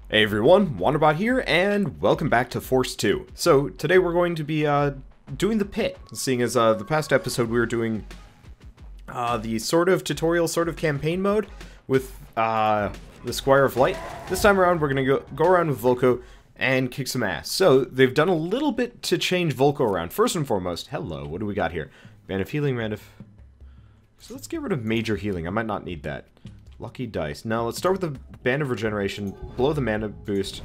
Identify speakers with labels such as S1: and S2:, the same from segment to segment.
S1: Hey everyone, Wanderbot here, and welcome back to Force 2. So, today we're going to be doing the pit, seeing as the past episode we were doing the sort of tutorial, sort of campaign mode with the Squire of Light. This time around we're going to go around with Volko and kick some ass. So, they've done a little bit to change Volko around. First and foremost, hello, what do we got here? Band of Healing, So let's get rid of Major Healing, I might not need that. Lucky Dice. Now, let's start with the Band of Regeneration, blow the mana boost,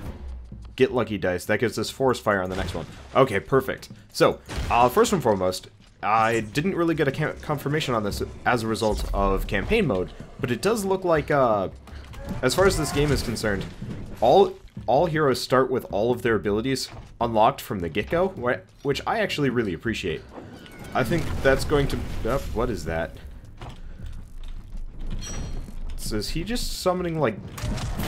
S1: get Lucky Dice. That gives us Forest Fire on the next one. Okay, perfect. So, first and foremost, I didn't really get a confirmation on this as a result of campaign mode, but it does look like, as far as this game is concerned, all heroes start with all of their abilities unlocked from the get-go, which I actually really appreciate. I think that's going to... what is that? So is he just summoning, like,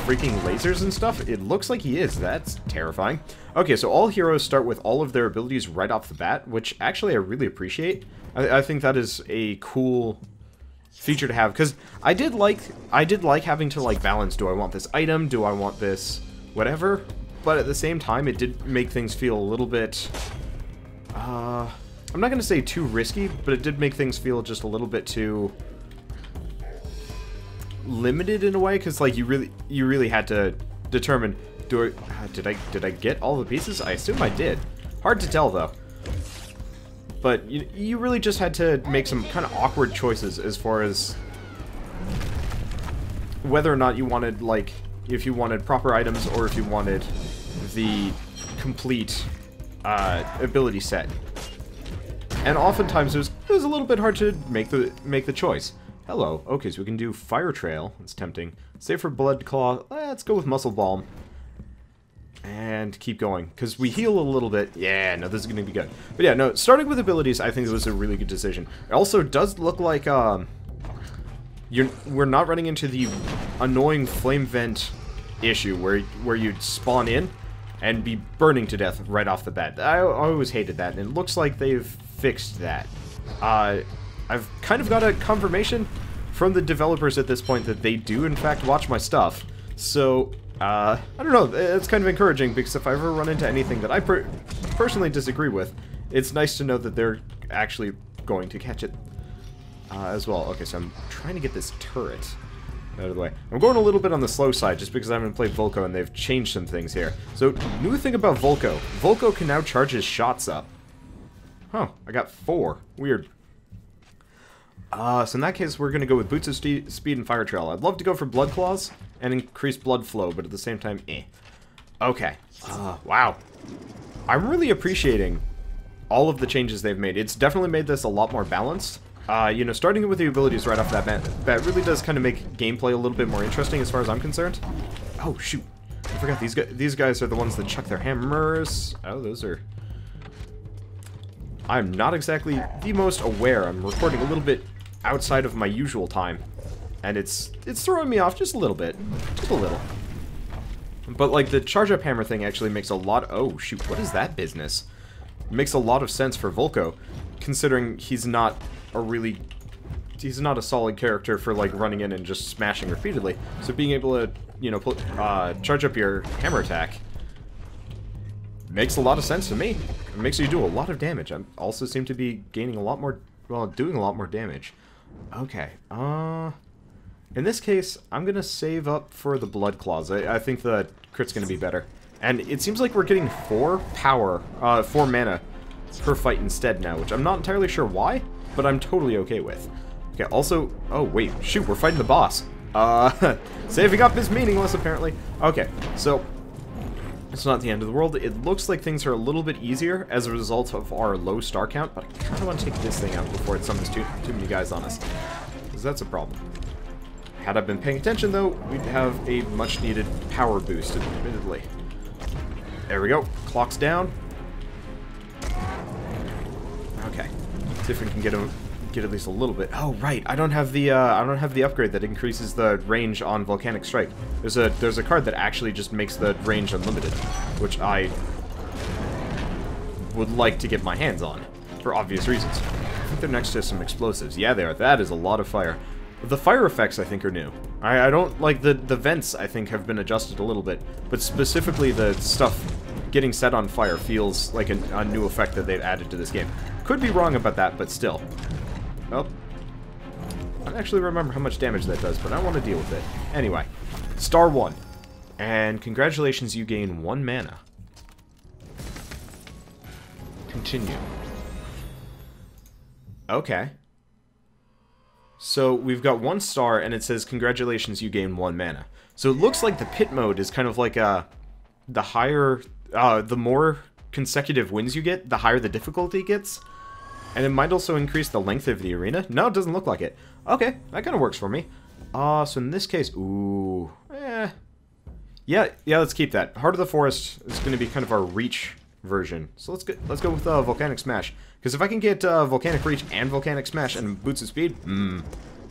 S1: freaking lasers and stuff? It looks like he is. That's terrifying. Okay, so all heroes start with all of their abilities right off the bat, which actually I really appreciate. I think that is a cool feature to have, because I did like having to, like, balance, do I want this item, do I want this whatever, but at the same time it did make things feel a little bit, I'm not going to say too risky, but it did make things feel just a little bit too limited in a way, because like you really had to determine, did I get all the pieces? I assume I did. Hard to tell though. But you really just had to make some kind of awkward choices as far as whether or not you wanted, like, if you wanted proper items or if you wanted the complete ability set. And oftentimes it was a little bit hard to make the choice. Hello. Okay, so we can do Fire Trail. That's tempting. Save for Blood Claw. Let's go with Muscle Balm. And keep going. Because we heal a little bit. Yeah, no, this is going to be good. But yeah, no, starting with abilities, I think it was a really good decision. It also does look like, we're not running into the annoying Flame Vent issue where you'd spawn in and be burning to death right off the bat. I always hated that, and it looks like they've fixed that. I've kind of got a confirmation from the developers at this point that they do, in fact, watch my stuff. So, I don't know, it's kind of encouraging, because if I ever run into anything that I personally disagree with, it's nice to know that they're actually going to catch it as well. Okay, so I'm trying to get this turret out of the way. I'm going a little bit on the slow side, just because I haven't played Volko, and they've changed some things here. So, new thing about Volko. Volko can now charge his shots up. Huh, I got 4. Weird. So in that case, we're going to go with Boots of Speed and Fire Trail. I'd love to go for Blood Claws and increase blood flow, but at the same time, eh. Okay. Wow. I'm really appreciating all of the changes they've made. It's definitely made this a lot more balanced. You know, starting with the abilities right off that bat really does kind of make gameplay a little bit more interesting as far as I'm concerned. Oh, shoot. I forgot these guys are the ones that chuck their hammers. Oh, those are... I'm not exactly the most aware. I'm recording a little bit outside of my usual time, and it's throwing me off just a little bit. Just a little. But, like, the charge-up hammer thing actually makes a lot... Oh, shoot, what is that business? It makes a lot of sense for Volko, considering he's not a solid character for, like, running in and just smashing repeatedly. So being able to, you know, charge up your hammer attack makes a lot of sense to me. It makes you do a lot of damage. I also seem to be gaining a lot more, well, doing a lot more damage. Okay, in this case, I'm gonna save up for the Blood Claws. I think the crit's gonna be better. And it seems like we're getting 4 mana per fight instead now, which I'm not entirely sure why, but I'm totally okay with. Okay, also, oh wait, shoot, we're fighting the boss. Saving up is meaningless, apparently. Okay, so it's not the end of the world. It looks like things are a little bit easier as a result of our low star count, but I kind of want to take this thing out before it summons too many guys on us, because that's a problem. Had I been paying attention, though, we'd have a much-needed power boost, admittedly. There we go. Clock's down. Okay. See if we can get at least a little bit. Oh, right. I don't have the upgrade that increases the range on Volcanic Strike. There's a card that actually just makes the range unlimited, which I would like to get my hands on for obvious reasons. I think they're next to some explosives. Yeah, they are. That is a lot of fire. The fire effects, I think, are new. I don't like the vents, I think, have been adjusted a little bit, but specifically the stuff getting set on fire feels like a new effect that they've added to this game. Could be wrong about that, but still. Oh. I don't actually remember how much damage that does, but I want to deal with it. Anyway, Star 1. And congratulations, you gain 1 mana. Continue. Okay. So we've got 1 star, and it says, congratulations, you gain 1 mana. So it looks like the pit mode is kind of like the higher, the more consecutive wins you get, the higher the difficulty gets. And it might also increase the length of the arena. No, it doesn't look like it. Okay, that kind of works for me. So in this case, ooh, yeah, let's keep that. Heart of the Forest is going to be kind of our reach version. So let's go with Volcanic Smash. Because if I can get Volcanic Reach and Volcanic Smash and Boots of Speed,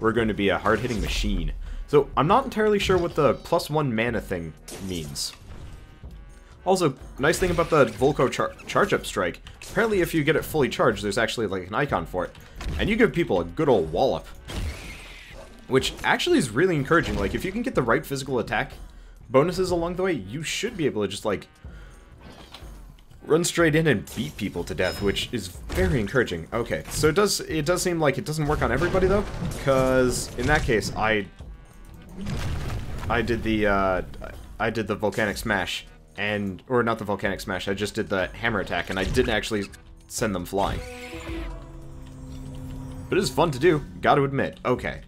S1: we're going to be a hard-hitting machine. So I'm not entirely sure what the +1 mana thing means. Also, nice thing about the Volco Charge-Up Strike, apparently if you get it fully charged, there's actually like an icon for it. And you give people a good old wallop. Which actually is really encouraging. Like, if you can get the right physical attack bonuses along the way, you should be able to just, like, run straight in and beat people to death, which is very encouraging. Okay, so it does seem like it doesn't work on everybody, though, because in that case, I did the Volcanic Smash, or not the Volcanic Smash, I just did the hammer attack, and I didn't actually send them flying. But it is fun to do, gotta admit. Okay.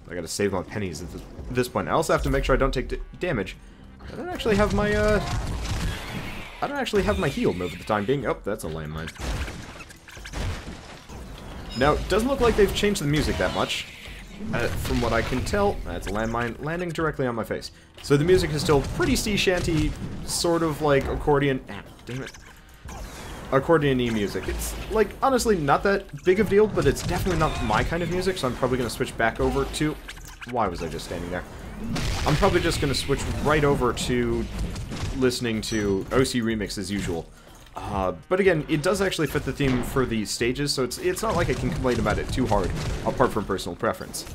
S1: I gotta save my pennies at this point. I also have to make sure I don't take damage. I don't actually have my heal move at the time being. Oh, that's a landmine. Now, it doesn't look like they've changed the music that much. From what I can tell, that's a landmine landing directly on my face. So the music is still pretty sea shanty, sort of like accordion. Damn it. Accordion-y music. It's, like, honestly not that big of a deal, but it's definitely not my kind of music, so I'm probably going to switch back over to... Why was I just standing there? I'm probably just going to switch right over to listening to OC Remix as usual. But again, it does actually fit the theme for the stages, so it's not like I can complain about it too hard, apart from personal preference.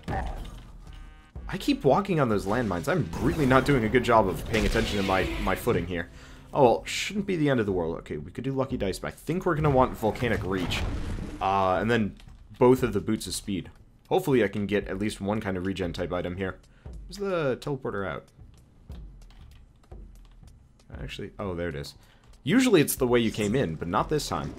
S1: I keep walking on those landmines. I'm really not doing a good job of paying attention to my footing here. Oh, well, shouldn't be the end of the world. Okay, we could do Lucky Dice, but I think we're going to want Volcanic Reach. And then both of the Boots of Speed. Hopefully I can get at least one kind of regen type item here. Where's the teleporter out? Actually, oh, there it is. Usually it's the way you came in, but not this time.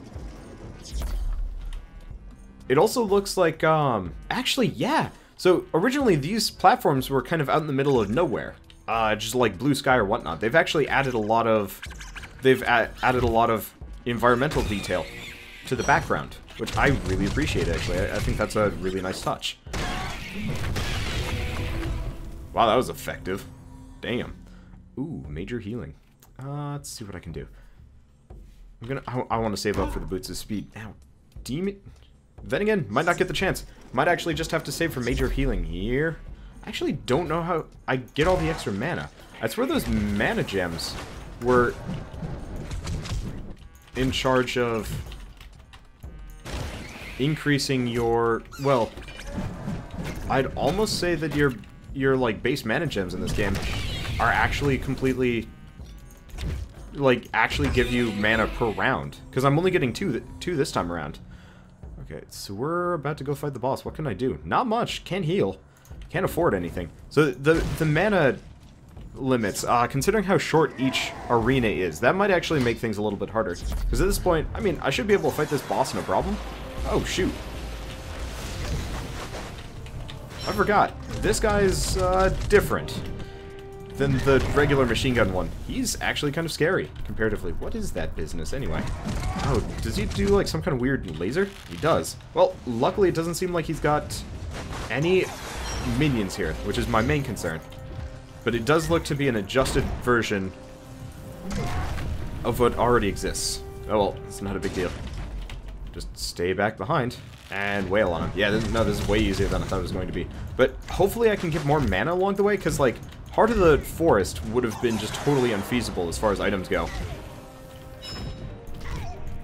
S1: It also looks like, actually, yeah. So, originally these platforms were kind of out in the middle of nowhere. Just like blue sky or whatnot. They've actually added a lot of... added a lot of environmental detail to the background, which I really appreciate, actually. I think that's a really nice touch. Wow, that was effective. Damn. Ooh, major healing. Let's see what I can do. I want to save up for the Boots of Speed. Now, Demon... Then again, might not get the chance. Might actually just have to save for major healing here. I actually don't know how I get all the extra mana. I swear those mana gems were in charge of increasing your... Well, I'd almost say that your like base mana gems in this game are actually completely... like, actually give you mana per round. Because I'm only getting two this time around. Okay, so we're about to go fight the boss. What can I do? Not much. Can't heal. Can't afford anything. So the mana limits, considering how short each arena is, that might actually make things a little bit harder. Because at this point, I mean, I should be able to fight this boss no problem. Oh, shoot. I forgot. This guy's different than the regular machine gun one. He's actually kind of scary, comparatively. What is that business, anyway? Oh, does he do, like, some kind of weird laser? He does. Well, luckily it doesn't seem like he's got any minions here, which is my main concern. But it does look to be an adjusted version of what already exists. Oh, well, it's not a big deal. Just stay back behind and wail on him. Yeah, this is way easier than I thought it was going to be. But hopefully I can get more mana along the way, because, like, Heart of the Forest would have been just totally unfeasible as far as items go.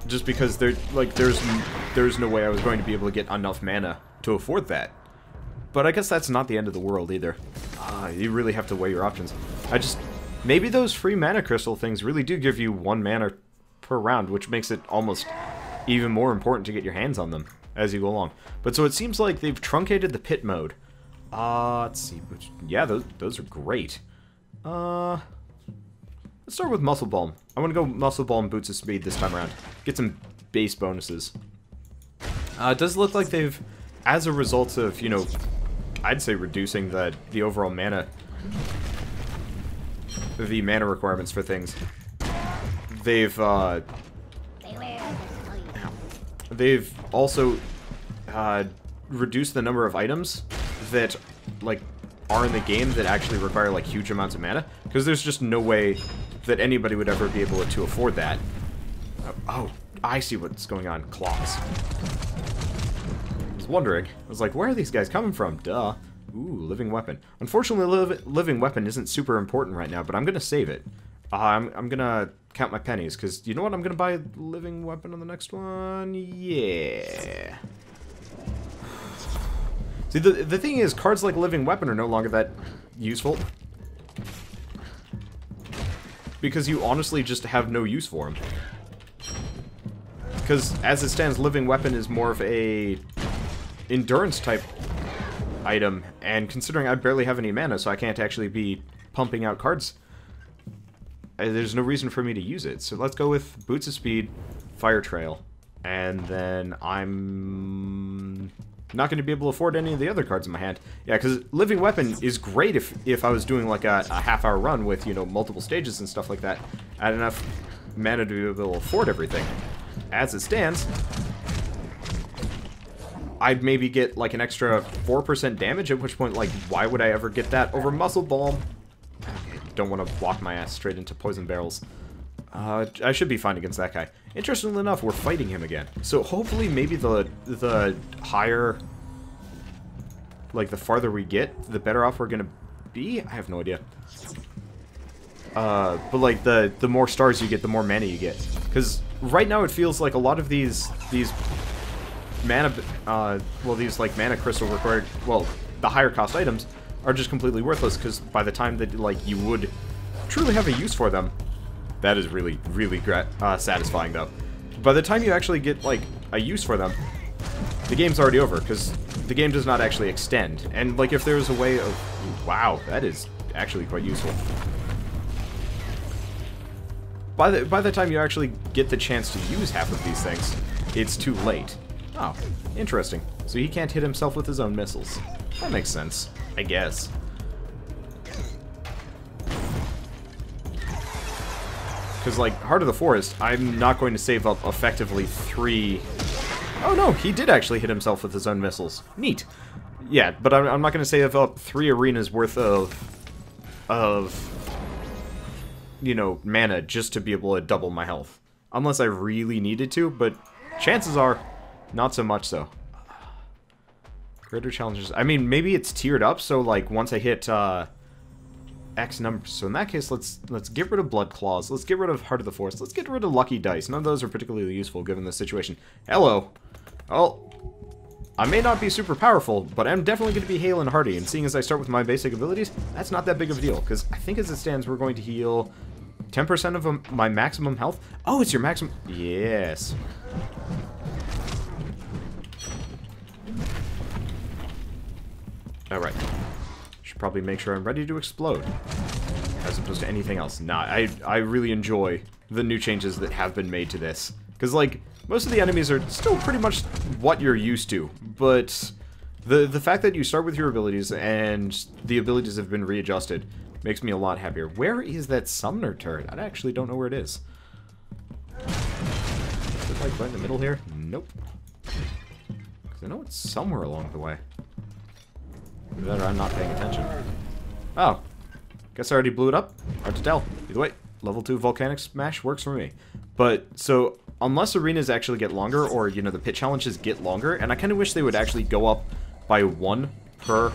S1: Just because there's no way I was going to be able to get enough mana to afford that. But I guess that's not the end of the world either. You really have to weigh your options. Maybe those free mana crystal things really do give you 1 mana per round, which makes it almost even more important to get your hands on them as you go along. But so it seems like they've truncated the pit mode. Let's see. Yeah, those are great. Let's start with Muscle Balm. I want to go Muscle Balm Boots of Speed this time around. Get some base bonuses. It does look like they've, as a result of, you know, I'd say reducing the overall mana, the mana requirements for things. They've also reduced the number of items that, like, are in the game that actually require, like, huge amounts of mana, because there's just no way that anybody would ever be able to afford that. Oh, I see what's going on. Claws. I was wondering. I was like, where are these guys coming from? Duh. Ooh, living weapon. Unfortunately, living weapon isn't super important right now, but I'm gonna save it. I'm gonna count my pennies, because you know what? I'm gonna buy a living weapon on the next one. Yeah. See, the thing is, cards like living weapon are no longer that useful. Because you honestly just have no use for them. Because as it stands, living weapon is more of a endurance type item, and considering I barely have any mana, so I can't actually be pumping out cards, there's no reason for me to use it. So let's go with Boots of Speed, Fire Trail, and then I'm not going to be able to afford any of the other cards in my hand. Yeah, because Living Weapon is great if I was doing like a half-hour run with, you know, multiple stages and stuff like that. I had enough mana to be able to afford everything. As it stands, I'd maybe get like an extra 4% damage, at which point, like, why would I ever get that over Muscle Balm? Okay, don't want to walk my ass straight into poison barrels. I should be fine against that guy. Interestingly enough, we're fighting him again. So hopefully maybe the higher, like the farther we get, the better off we're gonna be? I have no idea. But like the more stars you get, the more mana you get. Because right now it feels like a lot of these mana, well, these like mana crystal required, well, the higher cost items are just completely worthless, because by the time that, like, you would truly have a use for them, that is really, really satisfying, though. By the time you actually get, like, a use for them, the game's already over, because the game does not actually extend. And, like, if there's a way of... Wow, that is actually quite useful. By the time you actually get the chance to use half of these things, it's too late. Oh, interesting. So he can't hit himself with his own missiles. That makes sense, I guess. Because, like, Heart of the Forest, I'm not going to save up effectively 3... Oh, no, he did actually hit himself with his own missiles. Neat. Yeah, but I'm not going to save up 3 arenas worth of, you know, mana just to be able to double my health. Unless I really needed to, but chances are, not so much so. Greater challenges. I mean, maybe it's tiered up, so, like, once I hit, X numbers. So in that case, let's get rid of Blood Claws. Let's get rid of Heart of the Forest. Let's get rid of Lucky Dice. None of those are particularly useful given the situation. Hello. Well, I may not be super powerful, but I'm definitely going to be hale and hearty. And seeing as I start with my basic abilities, that's not that big of a deal. Because I think as it stands, we're going to heal 10% of my maximum health. Oh, it's your maximum. Yes. Alright. Should probably make sure I'm ready to explode, as opposed to anything else. Nah, I really enjoy the new changes that have been made to this. Because, like, most of the enemies are still pretty much what you're used to, but the fact that you start with your abilities and the abilities have been readjusted makes me a lot happier. Where is that summoner turret? I actually don't know where it is. Is it, like, right in the middle here? Nope. Because I know it's somewhere along the way. Either I'm not paying attention. Oh. Guess I already blew it up. Hard to tell. Either way, level 2 Volcanic Smash works for me. But, so, unless arenas actually get longer, or, you know, the pit challenges get longer, and I kind of wish they would actually go up by 1 per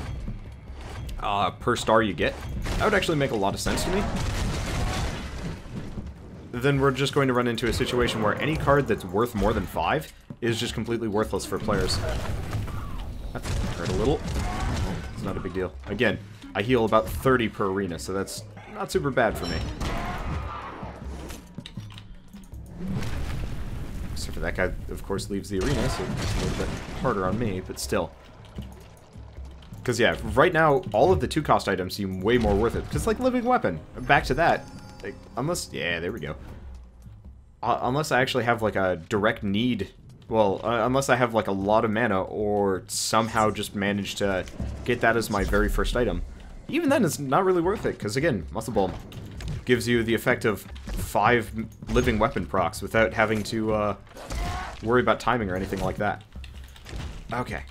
S1: star you get. That would actually make a lot of sense to me. Then we're just going to run into a situation where any card that's worth more than 5 is just completely worthless for players. That hurt a little. not a big deal. Again, I heal about 30 per arena, so that's not super bad for me. Except for that guy, of course, leaves the arena, so it's a little bit harder on me, but still. Because, yeah, right now, all of the 2-cost items seem way more worth it. Because, like, living weapon, back to that. Like, unless, yeah, there we go. Unless I actually have, like, a direct need, well, unless I have, like, a lot of mana, or somehow just manage to get that as my very first item. Even then, it's not really worth it, because, again, Muscle Bomb gives you the effect of 5 living weapon procs without having to, worry about timing or anything like that. Okay.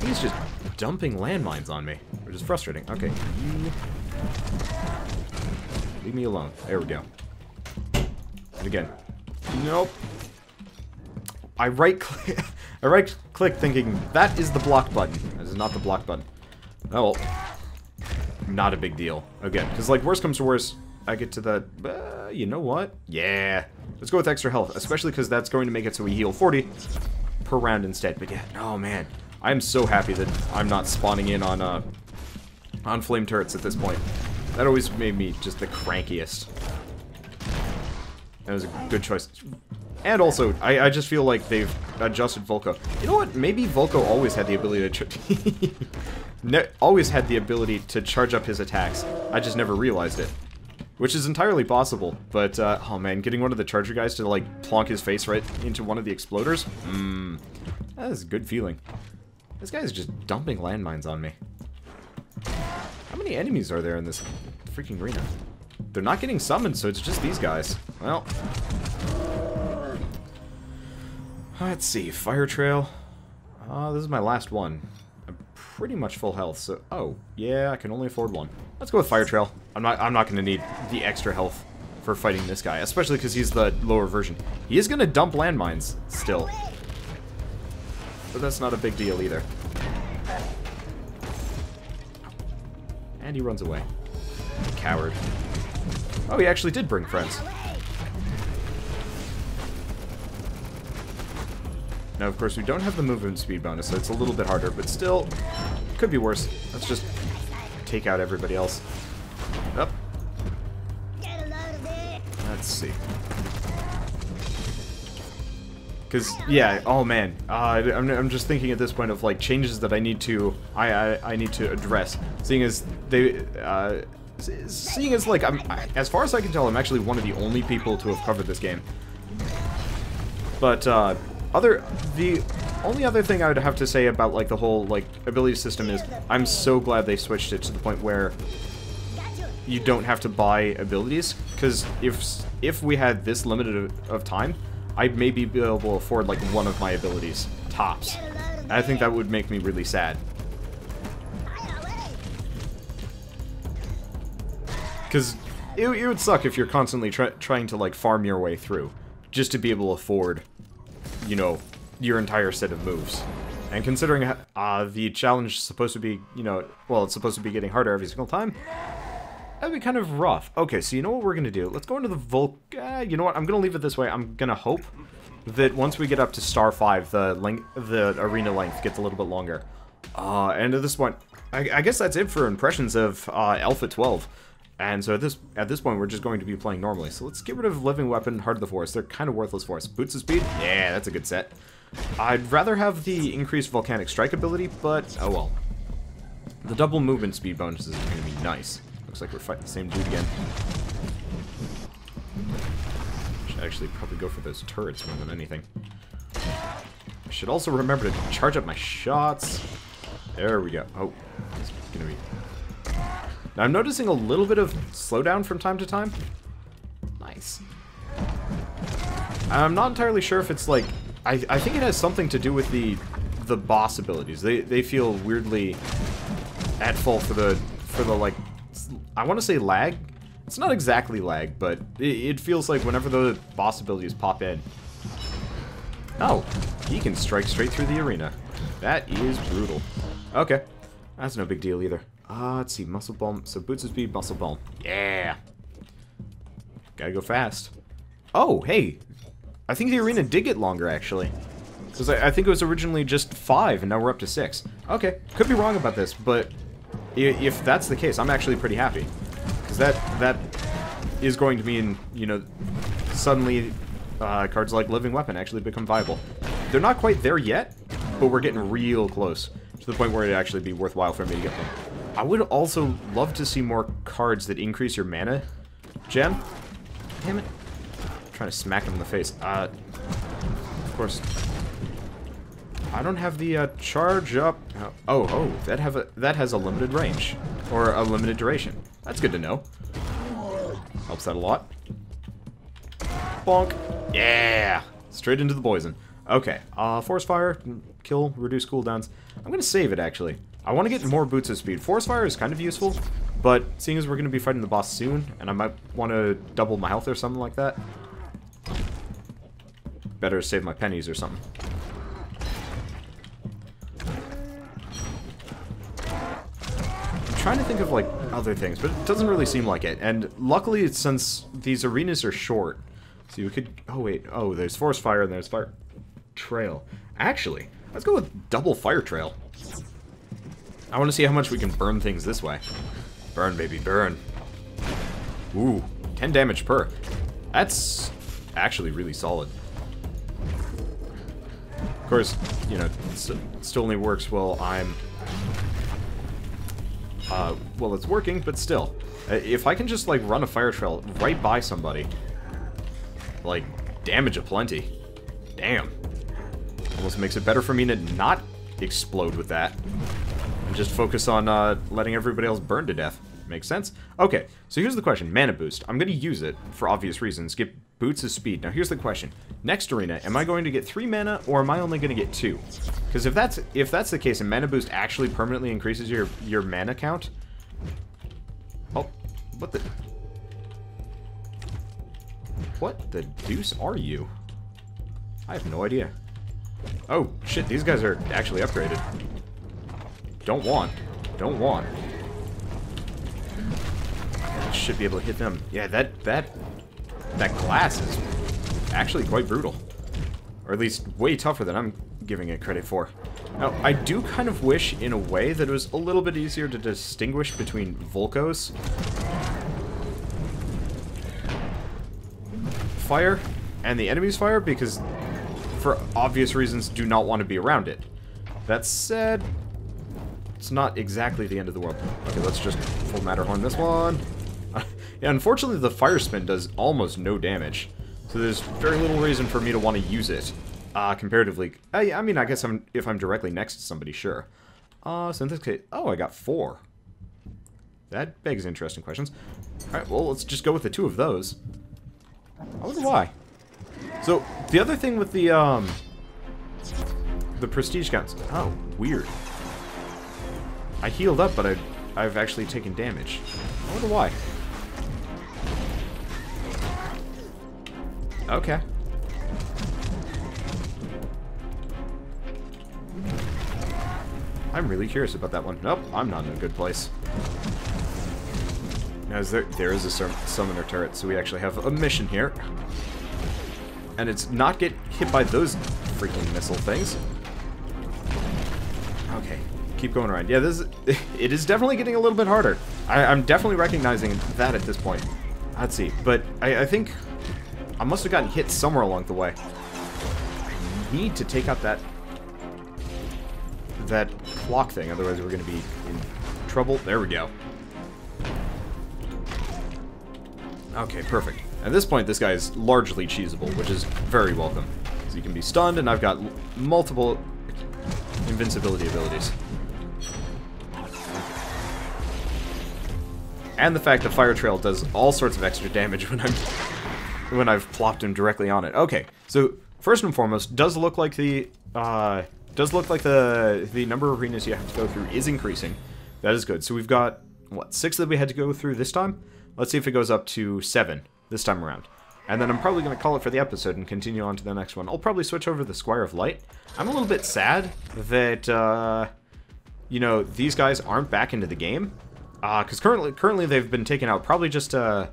S1: He's just dumping landmines on me, which is frustrating. Okay, you... leave me alone. There we go. And again. Nope. I right-click thinking, that is the block button. That is not the block button. Oh, well. Not a big deal. Again, because, like, worst comes to worst, I get to the... you know what? Yeah. Let's go with extra health, especially because that's going to make it so we heal 40 per round instead. But yeah, oh man. I'm so happy that I'm not spawning in on flame turrets at this point. That always made me just the crankiest. That was a good choice. And also, I just feel like they've adjusted Volko. You know what? Maybe Volko always had the ability to always had the ability to charge up his attacks. I just never realized it. Which is entirely possible, but, oh man, getting one of the Charger guys to, like, plonk his face right into one of the exploders? That is a good feeling. This guy's just dumping landmines on me. How many enemies are there in this freaking arena? They're not getting summoned, so it's just these guys. Well. Let's see, Fire Trail. This is my last one. I'm pretty much full health, so... oh, yeah, I can only afford one. Let's go with Fire Trail. I'm not gonna need the extra health for fighting this guy, especially because he's the lower version. He is gonna dump landmines, still. But that's not a big deal either. And he runs away. Coward. Oh, he actually did bring friends. Now, of course, we don't have the movement speed bonus, so it's a little bit harder, but still, could be worse. Let's just take out everybody else. Up. Let's see. Because, yeah, oh man, I'm just thinking at this point of, like, changes that I need to, I need to address. Seeing as they, seeing as, like, as far as I can tell, I'm actually one of the only people to have covered this game. But, the only other thing I would have to say about, like, the whole, like, ability system is, I'm so glad they switched it to the point where you don't have to buy abilities, because if we had this limited of time, I'd maybe be able to afford, like, one of my abilities, tops. I think that would make me really sad. Because it would suck if you're constantly trying to, like, farm your way through, just to be able to afford, you know, your entire set of moves. And considering the challenge is supposed to be, you know, well, it's supposed to be getting harder every single time, that'd be kind of rough. Okay, so you know what we're gonna do? Let's go into the you know what? I'm gonna leave it this way. I'm gonna hope that once we get up to Star 5, the arena length gets a little bit longer. And at this point, I guess that's it for impressions of Alpha 12. And so at this point, we're just going to be playing normally. So let's get rid of Living Weapon, Heart of the Forest. They're kind of worthless for us. Boots of Speed? Yeah, that's a good set. I'd rather have the increased Volcanic Strike ability, but oh well. The double movement speed bonus is going to be nice. Looks like we're fighting the same dude again. Should actually probably go for those turrets more than anything. I should also remember to charge up my shots. There we go. Oh, it's gonna be... Now I'm noticing a little bit of slowdown from time to time. Nice. I'm not entirely sure if it's like... I think it has something to do with the boss abilities. They feel weirdly at fault for the like... I want to say lag. It's not exactly lag, but it feels like whenever the boss abilities pop in. Oh, he can strike straight through the arena. That is brutal. Okay, that's no big deal either. Let's see, Muscle Bomb. So Boots of Speed, Muscle Bomb. Yeah. Gotta go fast. Oh, hey. I think the arena did get longer, actually. Because I think it was originally just 5, and now we're up to 6. Okay, could be wrong about this, but if that's the case, I'm actually pretty happy. Because that is going to mean, you know, suddenly cards like Living Weapon actually become viable. They're not quite there yet, but we're getting real close to the point where it'd actually be worthwhile for me to get them. I would also love to see more cards that increase your mana gem. Damn it. I'm trying to smack him in the face. Of course, I don't have the charge up. Oh, that has a limited range. Or a limited duration. That's good to know. Helps that a lot. Bonk. Yeah! Straight into the poison. Okay, Force Fire, kill, reduce cooldowns. I'm gonna save it, actually. I want to get more Boots of Speed. Force Fire is kind of useful, but seeing as we're gonna be fighting the boss soon, and I might want to double my health or something like that, better save my pennies or something. I'm trying to think of, like, other things, but it doesn't really seem like it. And luckily, since these arenas are short, so you could... Oh, wait. Oh, there's Force Fire and there's Fire Trail. Actually, let's go with double Fire Trail. I want to see how much we can burn things this way. Burn, baby, burn. Ooh, 10 damage per. That's actually really solid. Of course, you know, it still only works while I'm... well, it's working, but still. If I can just, like, run a Fire Trail right by somebody, like, damage aplenty. Damn. Almost makes it better for me to not explode with that. And just focus on letting everybody else burn to death. Makes sense? Okay, so here's the question. Mana boost. I'm going to use it for obvious reasons. Get Boots of Speed. Now here's the question. Next arena, am I going to get 3 mana, or am I only going to get 2? Because if that's the case, and Mana Boost actually permanently increases your mana count... Oh, what the... What the deuce are you? I have no idea. Oh, shit, these guys are actually upgraded. Don't want. Don't want. I should be able to hit them. Yeah, that glass is actually quite brutal. Or at least way tougher than I'm giving it credit for. Now, I do kind of wish, in a way, that it was a little bit easier to distinguish between Volcos, fire, and the enemy's fire, because, for obvious reasons, do not want to be around it. That said, it's not exactly the end of the world. Okay, let's just full Matterhorn this one. Yeah, unfortunately, the fire spin does almost no damage, so there's very little reason for me to want to use it, comparatively. I mean, I guess if I'm directly next to somebody, sure. So in this case, oh, I got 4. That begs interesting questions. Alright, well, let's just go with the 2 of those. I wonder why. So, the other thing with the prestige counts... Oh, weird. I healed up, but I've actually taken damage. I wonder why. Okay. I'm really curious about that one. Nope, I'm not in a good place. Now, there is a summoner turret, so we actually have a mission here. And it's not get hit by those freaking missile things. Okay, keep going around. Yeah, it is definitely getting a little bit harder. I'm definitely recognizing that at this point. Let's see, but I think I must have gotten hit somewhere along the way. I need to take out that clock thing, otherwise we're going to be in trouble. There we go. Okay, perfect. At this point, this guy is largely cheesable, which is very welcome. Because he can be stunned, and I've got multiple invincibility abilities. And the fact that Fire Trail does all sorts of extra damage when I've plopped him directly on it. Okay, so first and foremost, does look like the number of arenas you have to go through is increasing. That is good. So we've got what, 6 that we had to go through this time? Let's see if it goes up to 7 this time around. And then I'm probably going to call it for the episode and continue on to the next one. I'll probably switch over to the Squire of Light. I'm a little bit sad that, you know, these guys aren't back into the game. Because currently they've been taken out probably just to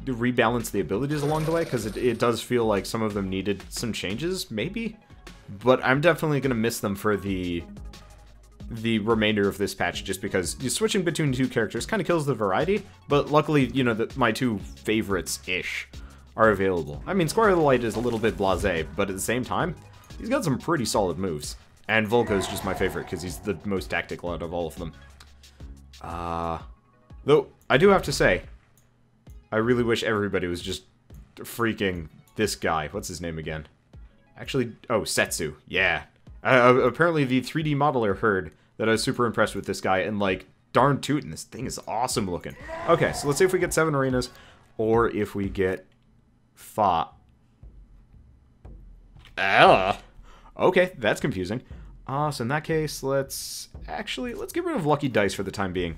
S1: rebalance the abilities along the way, because it does feel like some of them needed some changes, maybe? but I'm definitely going to miss them for the remainder of this patch, just because switching between two characters kind of kills the variety, but luckily, you know, my two favorites-ish are available. I mean, Squire the Light is a little bit blasé, but at the same time, he's got some pretty solid moves. And Volko's just my favorite, because he's the most tactical out of all of them. Though, I do have to say, I really wish everybody was just freaking this guy. What's his name again? Actually, oh, Setsu. Yeah. Apparently the 3D modeler heard that I was super impressed with this guy, and like, darn tootin', this thing is awesome looking. Okay, so let's see if we get 7 arenas, or if we get 5. Okay, that's confusing. So in that case, let's get rid of Lucky Dice for the time being.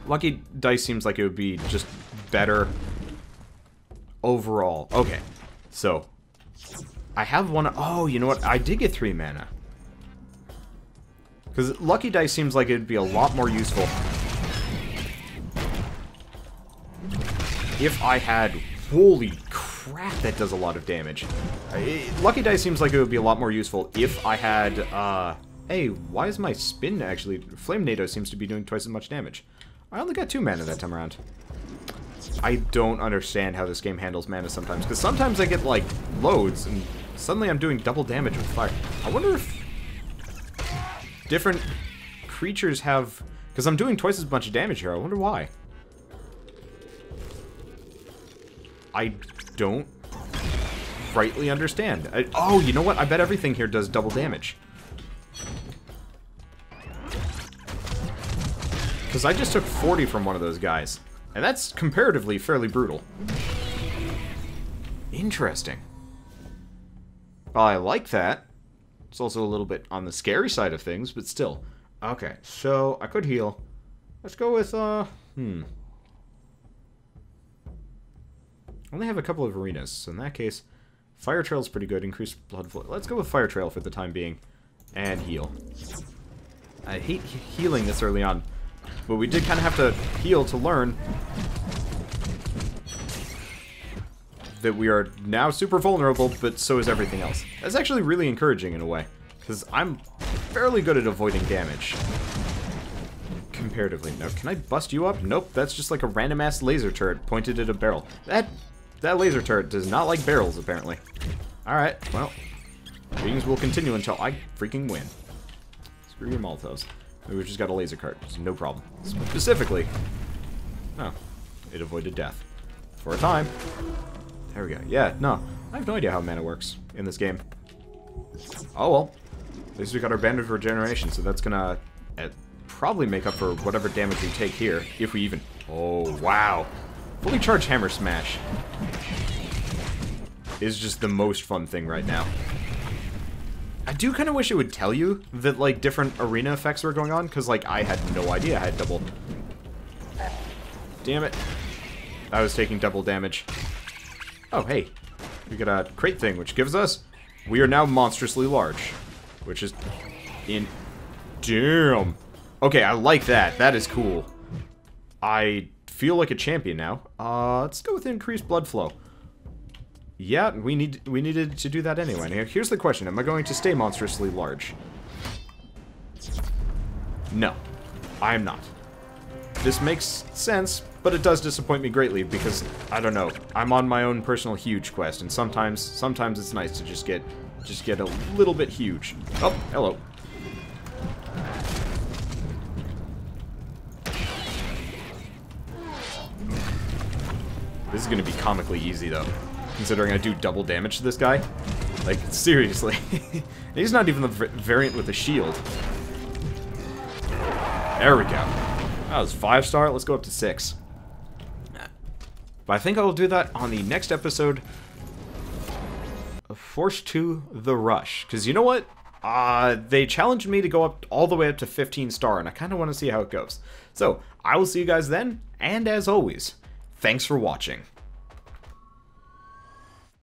S1: Lucky Dice seems like it would be just better overall. Okay, so I have one. Oh, you know what? I did get 3 mana. Because Lucky Dice seems like it would be a lot more useful if I had... Holy crap, that does a lot of damage. Lucky Dice seems like it would be a lot more useful if I had... Hey, why is my spin actually... Flame NATO seems to be doing twice as much damage. I only got 2 mana that time around. I don't understand how this game handles mana sometimes, because sometimes I get, like, loads, and suddenly I'm doing double damage with fire. I wonder if different creatures have... Because I'm doing twice as much damage here, I wonder why. I don't rightly understand. Oh, you know what? I bet everything here does double damage. Because I just took 40 from one of those guys. And that's comparatively fairly brutal. Interesting. Well, I like that. It's also a little bit on the scary side of things, but still. Okay, so I could heal. Let's go with, I only have a couple of arenas, so in that case, Fire Trail's pretty good. Increased blood flow. Let's go with Fire Trail for the time being. And heal. I hate healing this early on, but we did kind of have to heal to learn that we are now super vulnerable, but so is everything else. That's actually really encouraging in a way, because I'm fairly good at avoiding damage. Comparatively. Now, can I bust you up? Nope, that's just like a random-ass laser turret pointed at a barrel. That laser turret does not like barrels, apparently. Alright, well, things will continue until I freaking win. Screw your Molotovs. We just got a laser cart, so no problem. Specifically... Oh, it avoided death. For a time. There we go. Yeah, no, I have no idea how mana works in this game. Oh well. At least we got our Band of Regeneration, so that's gonna probably make up for whatever damage we take here, if we even... Oh, wow. Fully charged Hammer Smash is just the most fun thing right now. I do kind of wish it would tell you that, like, different arena effects were going on, because, like, I had no idea I had double... Damn it. I was taking double damage. Oh, hey. We got a crate thing, which gives us... We are now monstrously large. Which is... Damn. Okay, I like that. That is cool. I feel like a champion now. Let's go with increased blood flow. Yeah, we needed to do that anyway. Now, here's the question. Am I going to stay monstrously large? No. I am not. This makes sense, but it does disappoint me greatly because, I don't know, I'm on my own personal huge quest, and sometimes it's nice to just get a little bit huge. Oh, hello. This is gonna be comically easy, though, considering I do double damage to this guy. Like, seriously. He's not even the variant with the shield. There we go. That was 5-star. Let's go up to 6. But I think I will do that on the next episode of Force 2 The Rush. Because you know what? They challenged me to go up all the way up to 15-star, and I kind of want to see how it goes. So, I will see you guys then, and as always, thanks for watching.